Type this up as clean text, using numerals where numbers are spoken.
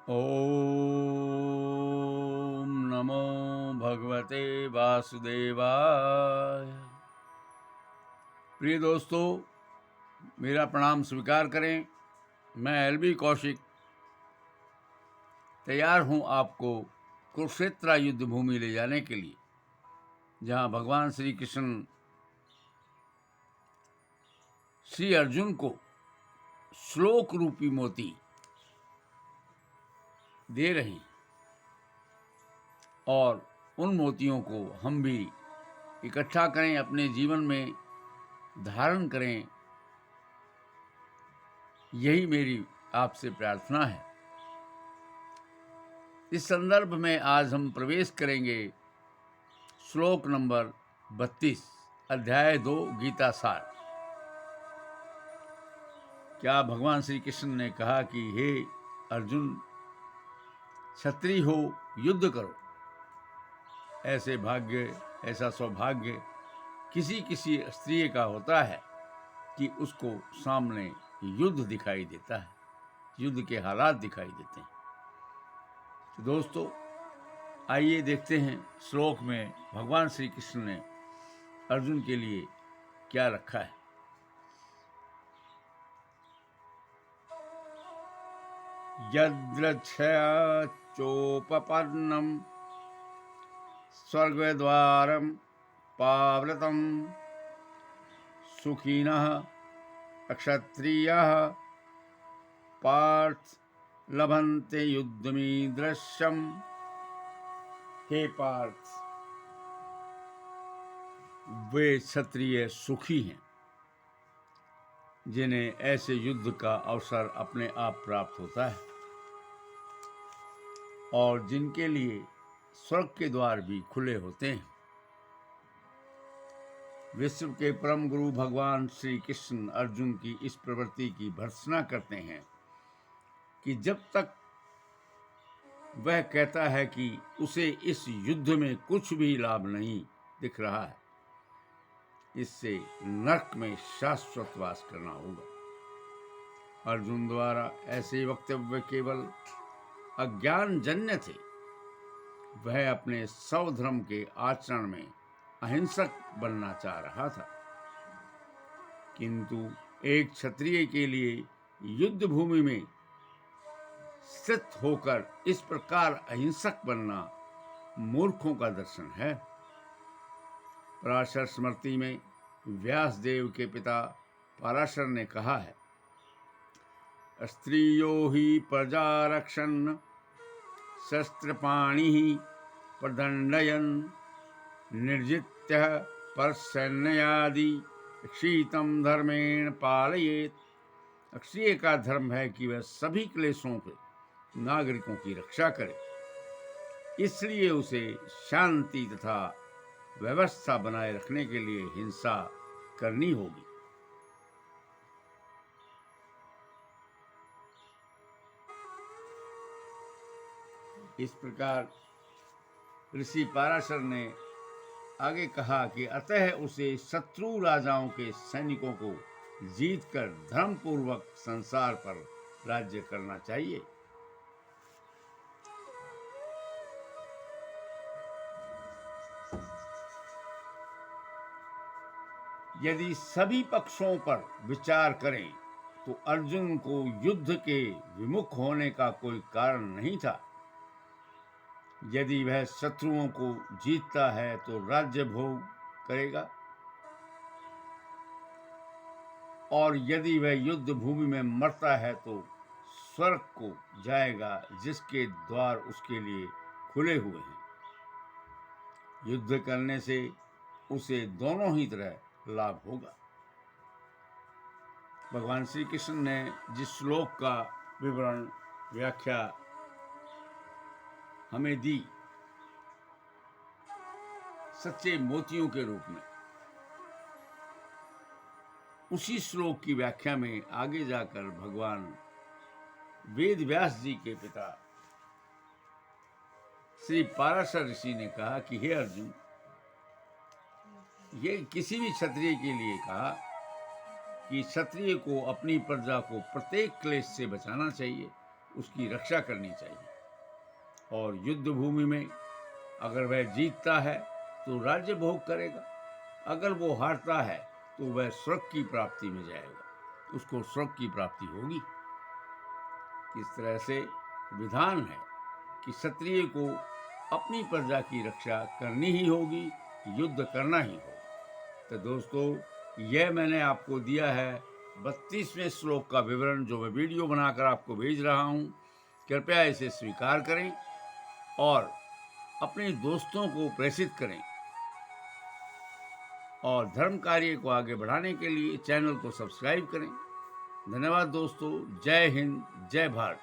ओम नमो भगवते वासुदेवाय। प्रिय दोस्तों, मेरा प्रणाम स्वीकार करें। मैं एलबी कौशिक तैयार हूं आपको कुरुक्षेत्र युद्ध भूमि ले जाने के लिए, जहां भगवान श्री कृष्ण श्री अर्जुन को श्लोक रूपी मोती दे रहे हैं और उन मोतियों को हम भी इकट्ठा करें, अपने जीवन में धारण करें। यही मेरी आपसे प्रार्थना है। इस संदर्भ में आज हम प्रवेश करेंगे श्लोक नंबर 32, अध्याय 2, गीता सार। क्या भगवान श्री कृष्ण ने कहा कि हे अर्जुन, क्षत्रिय हो, युद्ध करो। ऐसा सौभाग्य किसी किसी स्त्री का होता है कि उसको सामने युद्ध दिखाई देता है, युद्ध के हालात दिखाई देते हैं। तो दोस्तों, आइए देखते हैं श्लोक में भगवान श्री कृष्ण ने अर्जुन के लिए क्या रखा है। यद्रच्छया चोपपन्नम स्वर्गद्वारम पावृतम सुखिनः क्षत्रियः पार्थ लभन्ते युद्धमीदृशम्। हे पार्थ, वे क्षत्रिय सुखी हैं जिन्हें ऐसे युद्ध का अवसर अपने आप प्राप्त होता है और जिनके लिए स्वर्ग के द्वार भी खुले होते हैं। विश्व के परम गुरु भगवान श्री कृष्ण अर्जुन की इस प्रवृत्ति की भर्त्सना करते हैं कि जब तक वह कहता है कि उसे इस युद्ध में कुछ भी लाभ नहीं दिख रहा है, इससे नरक में शाश्वत वास करना होगा। अर्जुन द्वारा ऐसे वक्तव्य केवल अज्ञान जन्य थे। वह अपने स्वधर्म के आचरण में अहिंसक बनना चाह रहा था, किंतु एक क्षत्रिय के लिए युद्ध भूमि में स्थित होकर इस प्रकार अहिंसक बनना मूर्खों का दर्शन है। पराशर स्मृति में व्यास देव के पिता पराशर ने कहा है, स्त्रियो ही प्रजा रक्षन् शस्त्रपाणि प्रदंडयन् निर्जित्य परसैन्यादि क्षीतम धर्मेण पालयेत। क्षत्रिय का धर्म है कि वह सभी क्लेशों के नागरिकों की रक्षा करे, इसलिए उसे शांति तथा व्यवस्था बनाए रखने के लिए हिंसा करनी होगी। इस प्रकार ऋषि पराशर ने आगे कहा कि अतः उसे शत्रु राजाओं के सैनिकों को जीतकर धर्मपूर्वक संसार पर राज्य करना चाहिए। यदि सभी पक्षों पर विचार करें तो अर्जुन को युद्ध के विमुख होने का कोई कारण नहीं था। यदि वह शत्रुओं को जीतता है तो राज्य भोग करेगा, और यदि वह युद्ध भूमि में मरता है तो स्वर्ग को जाएगा, जिसके द्वार उसके लिए खुले हुए हैं। युद्ध करने से उसे दोनों ही तरह लाभ होगा। भगवान श्री कृष्ण ने जिस श्लोक का विवरण व्याख्या हमें दी सच्चे मोतियों के रूप में, उसी श्लोक की व्याख्या में आगे जाकर भगवान वेद व्यास जी के पिता श्री पराशर ऋषि ने कहा कि हे अर्जुन, ये किसी भी क्षत्रिय के लिए कहा कि क्षत्रिय को अपनी प्रजा को प्रत्येक क्लेश से बचाना चाहिए, उसकी रक्षा करनी चाहिए। और युद्ध भूमि में अगर वह जीतता है तो राज्य भोग करेगा, अगर वो हारता है तो वह स्वर्ग की प्राप्ति में जाएगा, उसको स्वर्ग की प्राप्ति होगी। इस तरह से विधान है कि क्षत्रिय को अपनी प्रजा की रक्षा करनी ही होगी, युद्ध करना ही होगा। तो दोस्तों, यह मैंने आपको दिया है 32वें श्लोक का विवरण, जो मैं वीडियो बनाकर आपको भेज रहा हूँ। कृपया इसे स्वीकार करें और अपने दोस्तों को प्रेषित करें, और धर्म कार्य को आगे बढ़ाने के लिए चैनल को सब्सक्राइब करें। धन्यवाद दोस्तों। जय हिंद, जय भारत।